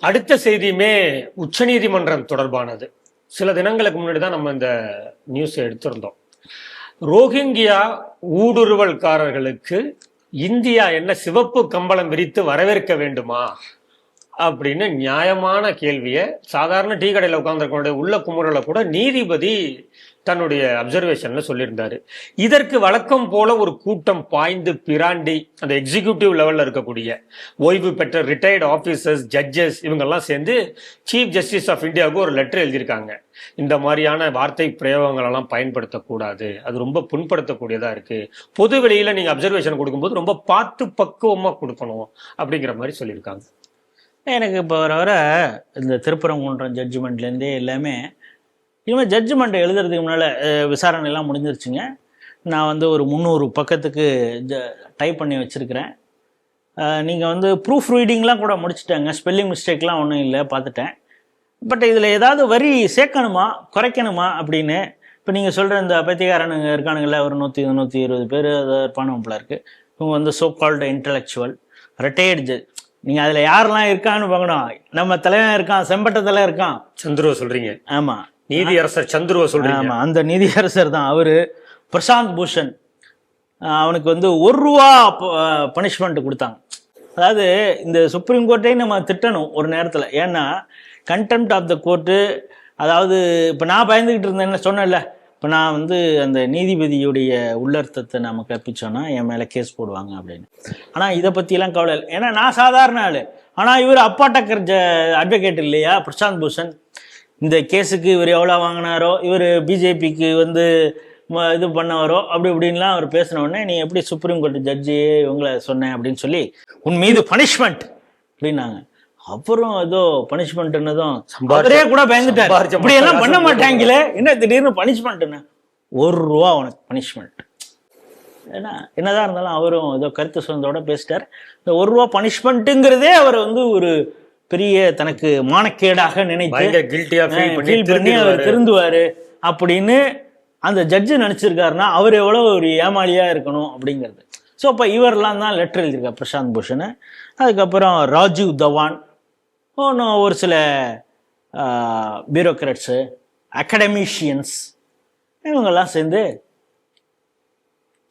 அடுத்த செய்தியுமே உச்சநீதிமன்றம் தொடர்பானது. சில தினங்களுக்கு முன்னாடி தான் நம்ம இந்த நியூஸ் எடுத்திருந்தோம். ரோஹிங்கியா ஊடுருவல்காரர்களுக்கு இந்தியா என்ன சிவப்பு கம்பளம் விரித்து வரவேற்க வேண்டுமா அப்படின்னு நியாயமான கேள்வியை சாதாரண டீ கடையில் உட்கார்ந்துருக்கனுடைய உள்ள குமுறலை கூட நீதிபதி தன்னுடைய அப்சர்வேஷன்ல சொல்லியிருந்தாரு. இதற்கு வழக்கம் போல ஒரு கூட்டம் பாய்ந்து பிராண்டி அந்த எக்ஸிக்யூட்டிவ் லெவல்ல இருக்கக்கூடிய ஓய்வு பெற்ற ரிட்டையர்டு ஆபீசர்ஸ், ஜட்ஜஸ் இவங்கெல்லாம் சேர்ந்து சீஃப் ஜஸ்டிஸ் ஆஃப் இந்தியாவுக்கு ஒரு லெட்டர் எழுதியிருக்காங்க. இந்த மாதிரியான வார்த்தை பிரயோகங்கள் எல்லாம் பயன்படுத்தக்கூடாது, அது ரொம்ப புண்படுத்தக்கூடியதா இருக்கு, பொது வெளியில நீங்க அப்சர்வேஷன் கொடுக்கும்போது ரொம்ப பார்த்து பக்குவமா கொடுக்கணும் அப்படிங்கிற மாதிரி சொல்லியிருக்காங்க. எனக்கு இப்போ வர இந்த திருப்பரங்குன்றம் ஜட்ஜ்மெண்ட்லேருந்தே எல்லாமே இனிமேல் ஜட்ஜ்மெண்ட் எழுதுறதுக்கு முன்னால் விசாரணைலாம் முடிஞ்சிருச்சுங்க. நான் ஒரு 300 பக்கத்துக்கு டைப் பண்ணி வச்சுருக்கிறேன். நீங்கள் ப்ரூஃப் ரீடிங்லாம் கூட முடிச்சுட்டாங்க, ஸ்பெல்லிங் மிஸ்டேக்லாம் ஒன்றும் இல்லை, பார்த்துட்டேன். பட் இதில் ஏதாவது வரி சேர்க்கணுமா குறைக்கணுமா அப்படின்னு இப்போ நீங்கள் சொல்கிற இந்த பைத்தியக்காரனுங்க இருக்கானுங்கள ஒரு 100-120 பேர் இருப்பானுங்களா இருக்குது. இவங்க so called intellectual retired judge. நீங்கள் அதில் யாரெல்லாம் இருக்கான்னு பார்க்கணும். நம்ம தலைவன் இருக்கான், செம்பட்ட தலை இருக்கான், சந்துருவ சொல்கிறீங்க. ஆமாம், நீதியரசர் சந்துருவ சொல்கிறீங்க. ஆமாம், அந்த நீதியரசர் தான் அவர். பிரசாந்த் பூஷன் அவனுக்கு ₹1 பனிஷ்மெண்ட் கொடுத்தாங்க. அதாவது இந்த சுப்ரீம் கோர்ட்டையும் நம்ம திட்டணும் ஒரு நேரத்தில். ஏன்னா கண்டெம்ட் ஆஃப் த கோர்ட்டு, அதாவது இப்போ நான் பயந்துக்கிட்டு இருந்தேன்னு சொன்னேன்ல, இப்போ நான் அந்த நீதிபதியுடைய உள்ளர்த்தத்தை நம்ம கற்பிச்சோன்னா என் மேலே கேஸ் போடுவாங்க அப்படின்னு. ஆனால் இதை பற்றிலாம் கவலை இல்லை, ஏன்னா நான் சாதாரண ஆள். ஆனால் இவர் அப்பாட்டக்கர் அட்வொகேட் இல்லையா பிரசாந்த் பூஷன். இந்த கேஸுக்கு இவர் எவ்வளோ வாங்கினாரோ, இவர் பிஜேபிக்கு இது பண்ணவரோ அப்படி இப்படின்லாம் அவர் பேசின உடனே நீ எப்படி சுப்ரீம் கோர்ட் ஜட்ஜி இவங்களை சொன்னேன் அப்படின்னு சொல்லி உன் மீது பனிஷ்மெண்ட் அப்படின்னாங்க. அப்புறம் ஏதோ பனிஷ்மெண்ட் என்னதும் அவரே கூட பயந்துட்டாரு. இப்படி எல்லாம் பண்ண மாட்டாங்களே, என்ன திடீர்னு பனிஷ்மெண்ட்னு ₹1 உனக்கு பனிஷ்மெண்ட். ஏன்னா என்னதான் இருந்தாலும் அவரும் ஏதோ கருத்து சுதந்திரோட பேசிட்டார். இந்த ₹1 பனிஷ்மெண்ட்டுங்கிறதே அவர் ஒரு பெரிய தனக்கு மானக்கேடாக நினைத்து ஃபீல் பண்ணி அவர் திருந்துவாரு அப்படின்னு அந்த ஜட்ஜு நினைச்சிருக்காருன்னா அவர் எவ்வளோ ஒரு ஏமாளியா இருக்கணும் அப்படிங்கிறது. ஸோ அப்போ இவரெல்லாம் தான் லெட்டர் எழுதியிருக்கார் பிரசாந்த் பூஷன். அதுக்கப்புறம் ராஜீவ் தவான், ஒரு சில பியூரோக்ராட்ஸு, அகடமிஷியன்ஸ் இவங்கெல்லாம் சேர்ந்து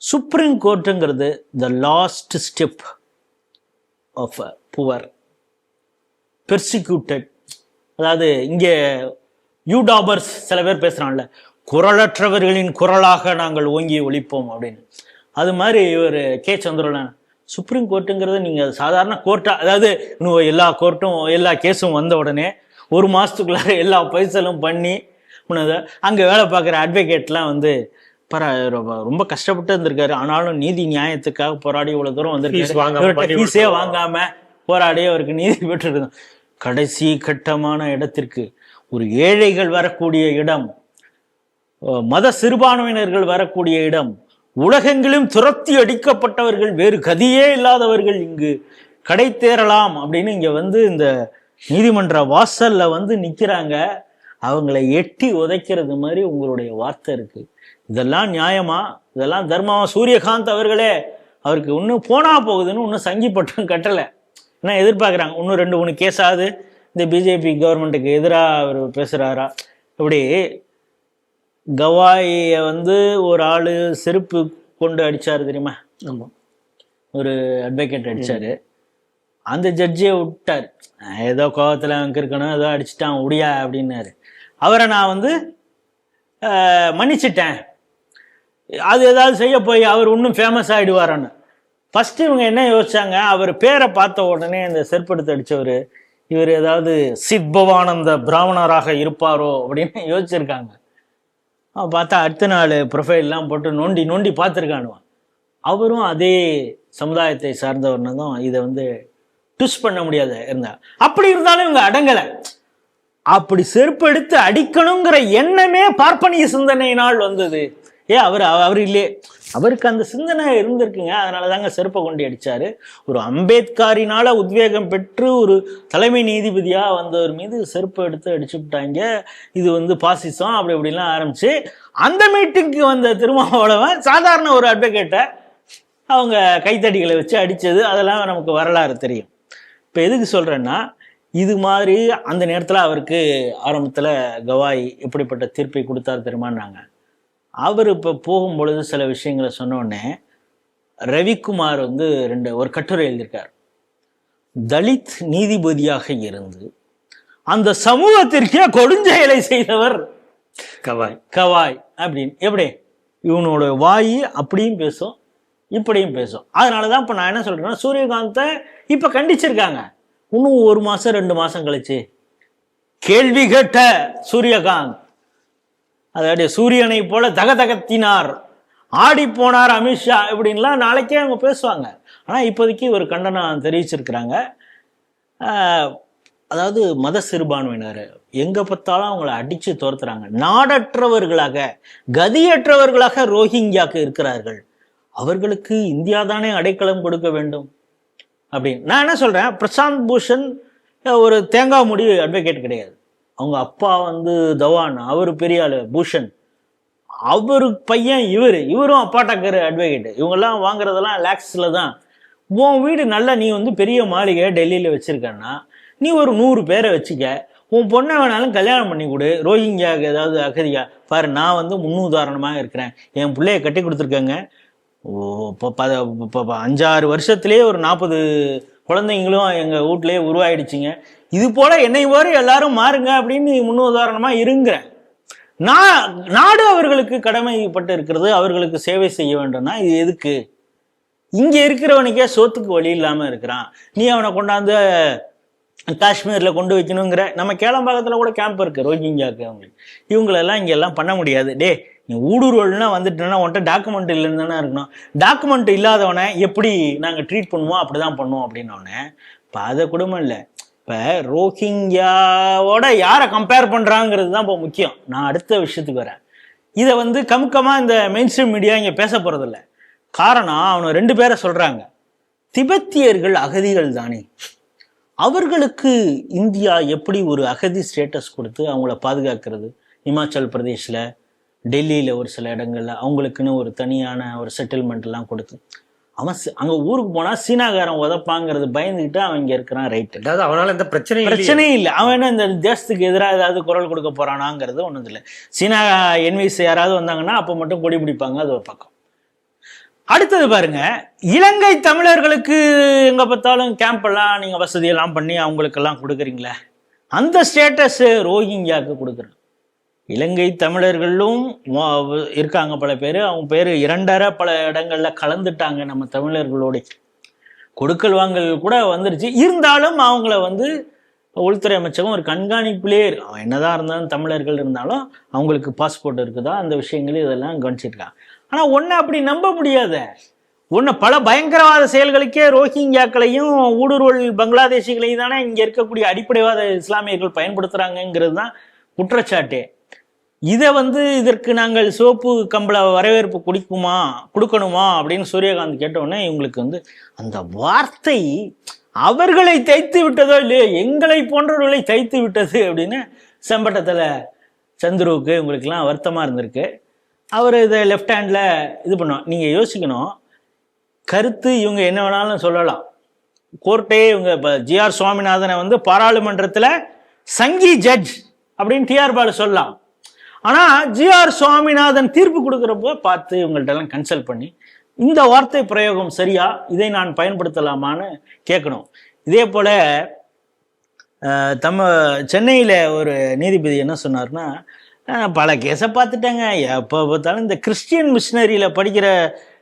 சுப்ரீம் கோர்ட்டுங்கிறது the last step of poor persecuted. அதாவது இங்கே யூடாபர்ஸ் சில பேர் பேசுகிறான்ல, குரலற்றவர்களின் குரலாக நாங்கள் ஓங்கி ஒழிப்போம் அப்படின்னு. அது மாதிரி இவர் கே சந்திரன் சுப்ரீம் கோர்ட்டுங்கிறது நீங்கள் சாதாரண கோர்ட்டாக, அதாவது இன்னும் எல்லா கோர்ட்டும் எல்லா கேஸும் வந்த உடனே 1 மாதத்துக்குள்ளார எல்லா பைசலும் பண்ணி அங்கே வேலை பார்க்குற அட்வொகேட்லாம் ரொம்ப கஷ்டப்பட்டு இருந்திருக்காரு. ஆனாலும் நீதி நியாயத்துக்காக போராடி இவ்வளோ தூரம் வந்துருக்காரு. ஃபீஸே வாங்காம போராடி அவருக்கு நீதி பெற்றிருந்தோம். கடைசி கட்டமான இடத்திற்கு ஒரு ஏழைகள் வரக்கூடிய இடம், மத சிறுபான்மையினர்கள் வரக்கூடிய இடம், உலகெங்கிலும் துரத்தி அடிக்கப்பட்டவர்கள், வேறு கதியே இல்லாதவர்கள் இங்கு கடை தேரலாம் அப்படின்னு இங்க இந்த நீதிமன்ற வாசல்ல நிக்கிறாங்க. அவங்களை எட்டி உதைக்கிறது மாதிரி உங்களுடைய வார்த்தை இருக்கு. இதெல்லாம் நியாயமா? இதெல்லாம் தர்மமா? சூரியகாந்த் அவர்களே, அவருக்கு இன்னும் போனா போகுதுன்னு இன்னும் சங்கி பட்டம் கட்டலை. என்ன எதிர்பார்க்குறாங்க? இன்னும் 2-3 கேஸாவது இந்த பிஜேபி கவர்மெண்ட்டுக்கு எதிராக அவர் பேசுகிறாரா? இப்படி கவாயை ஒரு ஆள் செருப்பு கொண்டு அடித்தார் தெரியுமா? ஆமாம், ஒரு அட்வொகேட் அடித்தார். அந்த ஜட்ஜியை விட்டார். ஏதோ கோபத்தில் அவனுக்கு இருக்கணும், ஏதோ அடிச்சுட்டான் உடியா அப்படின்னாரு. அவரை நான் மன்னிச்சிட்டேன், அது ஏதாவது செய்ய போய் அவர் இன்னும் ஃபேமஸ் ஆகிடுவாரான்னு. ஃபஸ்ட்டு இவங்க என்ன யோசிச்சாங்க, அவர் பேரை பார்த்த உடனே இந்த செருப்படுத்து அடித்தவர் இவர் ஏதாவது சித்பவானந்த பிராமணராக இருப்பாரோ அப்படின்னு யோசிச்சிருக்காங்க. பார்த்தா அடுத்த நாள் ப்ரொஃபைல்லாம் போட்டு நோண்டி நோண்டி பார்த்துருக்கானுவான். அவரும் அதே சமுதாயத்தை சார்ந்தவர்னு தான் இதை ட்விஸ்ட் பண்ண முடியாத இருந்தா. அப்படி இருந்தாலும் இவங்க அடங்கலை. அப்படி செருப்படுத்து அடிக்கணுங்கிற எண்ணமே பார்ப்பனிய சிந்தனையினால் வந்தது. அவர் இல்லையே, அவருக்கு அந்த சிந்தனை இருந்திருக்குங்க. அதனால தாங்க செருப்பை கொண்டு அடிச்சாரு. ஒரு அம்பேத்கரினால உத்வேகம் பெற்று ஒரு தலைமை நீதிபதியா வந்தவர் மீது செருப்பை எடுத்து அடிச்சு விட்டாங்க. இது பாசிசம் அப்படி இப்படிலாம் ஆரம்பிச்சு அந்த மீட்டிங்க்கு வந்த திருமாவளவன் சாதாரண ஒரு அட்வொகேட்டை அவங்க கைத்தடிகளை வச்சு அடிச்சது, அதெல்லாம் நமக்கு வரலாறு தெரியும். இப்போ எதுக்கு சொல்றேன்னா, இது மாதிரி அந்த நேரத்தில் அவருக்கு ஆரம்பத்தில் கவாய் எப்படிப்பட்ட தீர்ப்பை கொடுத்தாரு தெரியுமான்னாங்க. அவர் இப்போ போகும்பொழுது சில விஷயங்களை சொன்னோடனே ரவிக்குமார் வந்து ஒரு கட்டுரை எழுதியிருக்கார். தலித் நீதிபதியாக இருந்து அந்த சமூகத்திற்கே கொடுஞ்செயலை செய்தவர் கவாய் அப்படின்னு. எப்படி இவனோட வாய் அப்படியும் பேசும் இப்படியும் பேசும். அதனாலதான் இப்ப நான் என்ன சொல்றேன்னா, சூரியகாந்தை இப்ப கண்டிச்சிருக்காங்க. இன்னும் 1 மாசம் 2 மாசம் கழிச்சு கேள்வி கேட்ட சூரியகாந்த் அதாவது சூரியனை போல தகதகத்தினார், ஆடி போனார் அமித்ஷா இப்படின்லாம் நாளைக்கே அவங்க பேசுவாங்க. ஆனா இப்போதைக்கு ஒரு கண்டனம் தெரிவிச்சிருக்கிறாங்க. அதாவது மத சிறுபான்மையினர் எங்க பார்த்தாலும் அவங்கள அடிச்சு துரத்துறாங்க. நாடற்றவர்களாக கதியற்றவர்களாக ரோஹிங்கியாக்கு இருக்கிறார்கள். அவர்களுக்கு இந்தியா தானே அடைக்கலம் கொடுக்க வேண்டும் அப்படின்னு. நான் என்ன சொல்றேன், பிரசாந்த் பூஷன் ஒரு தேங்காய் முடி அட்வொகேட் கிடையாது. அவங்க அப்பா வந்து தவான், அவரு பெரிய ஆளு பூஷன், அவரு பையன் இவரும் அப்பாட்டக்கர் அட்வொகேட். இவங்கெல்லாம் வாங்குறதெல்லாம் லேக்ஸ்ல தான். உன் வீடு நல்லா நீ வந்து பெரிய மாளிகை டெல்லியில வச்சிருக்கன்னா நீ ஒரு 100 பேரை வச்சுக்க, உன் பொண்ணை வேணாலும் கல்யாணம் பண்ணி கொடு. ரோஹிங்கியாவுக்கு ஏதாவது அகதியா பாரு, நான் வந்து முன்னுதாரணமாக இருக்கிறேன். என் பிள்ளைய கட்டி கொடுத்துருக்கேங்க. இப்போ 5-6 வருஷத்துலேயே ஒரு 40 குழந்தைங்களும் எங்கள் வீட்லேயே உருவாயிடுச்சுங்க. இது போல என்னை போல எல்லாரும் மாறுங்க அப்படின்னு முன்னுதாரணமாக இருங்கிறேன். நாடு அவர்களுக்கு கடமைப்பட்டு இருக்கிறது, அவர்களுக்கு சேவை செய்ய வேண்டும்னா இது எதுக்கு? இங்கே இருக்கிறவனுக்கே சோத்துக்கு வழி இல்லாமல் இருக்கிறான், நீ அவனை கொண்டாந்து காஷ்மீரில் கொண்டு வைக்கணுங்கிற. நம்ம கேளம்பாக்கத்தில் கூட கேம்ப் இருக்கு ரோஹிங்கியாவுக்கு. அவங்களுக்கு இவங்களெல்லாம் இங்கே எல்லாம் பண்ண முடியாது. டே நீ ஊடுருவல்னா வந்துட்டுனா உன்ட்ட டாக்குமெண்ட் இல்லைன்னு தானே இருக்கணும். டாக்குமெண்ட் இல்லாதவனை எப்படி நாங்கள் ட்ரீட் பண்ணுவோம், அப்படிதான் பண்ணுவோம் அப்படின்னோடனே இப்போ அதை குடும்பம் இல்லை. இப்போ ரோஹிங்கியாவோட யாரை கம்பேர் பண்ணுறாங்கிறது தான் இப்போ முக்கியம். நான் அடுத்த விஷயத்துக்கு வரேன். இதை வந்து கமுக்கமாக இந்த மெயின் ஸ்ட்ரீம் மீடியா இங்கே பேச போகிறதில்ல. காரணம், அவனை 2 பேரை சொல்கிறாங்க. திபெத்தியர்கள் அகதிகள் தானே, அவர்களுக்கு இந்தியா எப்படி ஒரு அகதி ஸ்டேட்டஸ் கொடுத்து அவங்கள பாதுகாக்கிறது? இமாச்சல் பிரதேஷில், டெல்லியில் ஒரு சில இடங்கள்ல அவங்களுக்குன்னு ஒரு தனியான ஒரு செட்டில்மெண்ட் எல்லாம் கொடுத்து அவன் அங்கே ஊருக்கு போனால் சீனாகாரம் உதப்பாங்கிறது பயந்துக்கிட்டு அவன் இங்கே இருக்கிறான். ரைட்டு, அதாவது அவனால இந்த பிரச்சனையே இல்லை. அவன் என்ன இந்த தேசத்துக்கு எதிராக ஏதாவது குரல் கொடுக்க போறானாங்கிறது ஒன்றும் இல்லை. சீனா என்விசி யாராவது வந்தாங்கன்னா அப்போ மட்டும் கொடி பிடிப்பாங்க, அது ஒரு பக்கம். அடுத்தது பாருங்க, இலங்கை தமிழர்களுக்கு எங்க பார்த்தாலும் கேம்ப் எல்லாம் நீங்க வசதியெல்லாம் பண்ணி அவங்களுக்கெல்லாம் கொடுக்குறீங்களே, அந்த ஸ்டேட்டஸ் ரோஹிங்கியாவுக்கு கொடுக்குறேன். இலங்கை தமிழர்களும் இருக்காங்க பல பேர். அவங்க பேர் 2 பல இடங்கள்ல கலந்துட்டாங்க. நம்ம தமிழர்களோட கொடுக்கல் வாங்கல் கூட வந்துருச்சு. இருந்தாலும் அவங்கள வந்து உள்துறை அமைச்சகம் ஒரு கண்காணிப்பிலே, அவன் என்னதான் இருந்தாலும் தமிழர்கள் இருந்தாலும் அவங்களுக்கு பாஸ்போர்ட் இருக்குதா, அந்த விஷயங்கள் இதெல்லாம் கவனிச்சிருக்காங்க. ஆனா ஒன்னு அப்படி நம்ப முடியாத ஒன்னு, பல பயங்கரவாத செயல்களுக்கே ரோஹிங்கியாக்களையும் ஊடுருவல் பங்களாதேஷிகளையும் தானே இங்க இருக்கக்கூடிய அடிப்படைவாத இஸ்லாமியர்கள் பயன்படுத்துறாங்கிறது தான் குற்றச்சாட்டே. இதை வந்து இதற்கு நாங்கள் சிவப்பு கம்பள வரவேற்பு கொடுக்கணுமா அப்படின்னு சூரியகாந்த் கேட்டவுடனே இவங்களுக்கு வந்து அந்த வார்த்தை அவர்களை தைத்து விட்டதோ இல்லையோ, எங்களை போன்றவர்களை தைத்து விட்டது அப்படின்னு செம்பட்டத்தில் சந்துருவுக்கு இவங்களுக்கெல்லாம் வருத்தமாக இருந்திருக்கு. அவர் இதை லெஃப்ட் ஹேண்டில் இது பண்ணுவோம். நீங்கள் யோசிக்கணும், கருத்து இவங்க என்ன வேணாலும் சொல்லலாம். கோர்ட்டே இவங்க இப்போ ஜிஆர் சுவாமிநாதனை வந்து பாராளுமன்றத்தில் சங்கி ஜட்ஜ் அப்படின்னு டிஆர் பாலு சொல்லலாம். ஆனால் ஜிஆர் சுவாமிநாதன் தீர்ப்பு கொடுக்குறப்போ பார்த்து இவங்கள்ட்ட எல்லாம் கன்சல்ட் பண்ணி இந்த வார்த்தை பிரயோகம் சரியா, இதை நான் பயன்படுத்தலாமான்னு கேட்கணும். இதே போல சென்னையில் ஒரு நீதிபதி என்ன சொன்னார்னா, பல கேஸை பார்த்துட்டாங்க, எப்போ பார்த்தாலும் இந்த கிறிஸ்டியன் மிஷினரியில் படிக்கிற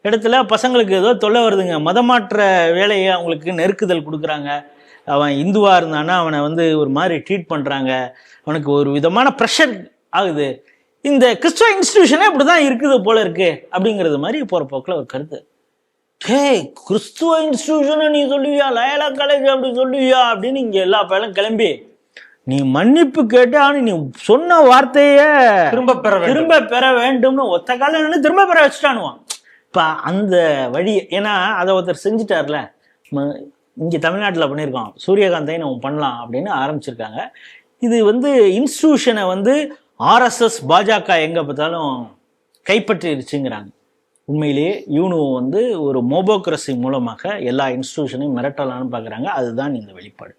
இடத்துல பசங்களுக்கு ஏதோ தொல்லை வருதுங்க, மதமாற்ற வேலையை அவங்களுக்கு நெருக்குதல் கொடுக்குறாங்க, அவன் இந்துவாக இருந்தானா அவனை வந்து ஒரு மாதிரி ட்ரீட் பண்ணுறாங்க, அவனுக்கு ஒரு விதமான ப்ரெஷர் ஆகுது, இந்த கிறிஸ்துவ இன்ஸ்டிடியூஷனே அப்படிதான் இருக்குது போல இருக்கு அப்படிங்கிறது மாதிரி போகிற போக்கில் ஒரு கருத்து. ஹே, கிறிஸ்துவ இன்ஸ்டிடியூஷனை நீ சொல்லுவியா, லயலா காலேஜ் அப்படி சொல்லுவியா அப்படின்னு இங்கே எல்லா பேரும் கிளம்பி நீ மன்னிப்பு கேட்டு நீ சொன்ன வார்த்தைய திரும்ப பெற வேண்டும்னு ஒத்த காலம் திரும்ப பெற வச்சுட்டானுவான். இப்போ அந்த வழி, ஏன்னா அதை ஒருத்தர் செஞ்சுட்டார்ல, இங்கே தமிழ்நாட்டில் பண்ணியிருக்கோம், சூரியகாந்தை நம்ம பண்ணலாம் அப்படின்னு ஆரம்பிச்சிருக்காங்க. இது வந்து இன்ஸ்டிடியூஷனை வந்து ஆர்எஸ்எஸ் பாஜக எங்கே பார்த்தாலும் கைப்பற்றிருச்சுங்கிறாங்க. உண்மையிலேயே யூனோ வந்து ஒரு மோபோக்ரஸி மூலமாக எல்லா இன்ஸ்டிடியூஷனையும் மிரட்டலான்னு பார்க்குறாங்க. அதுதான் இந்த வெளிப்பாடு.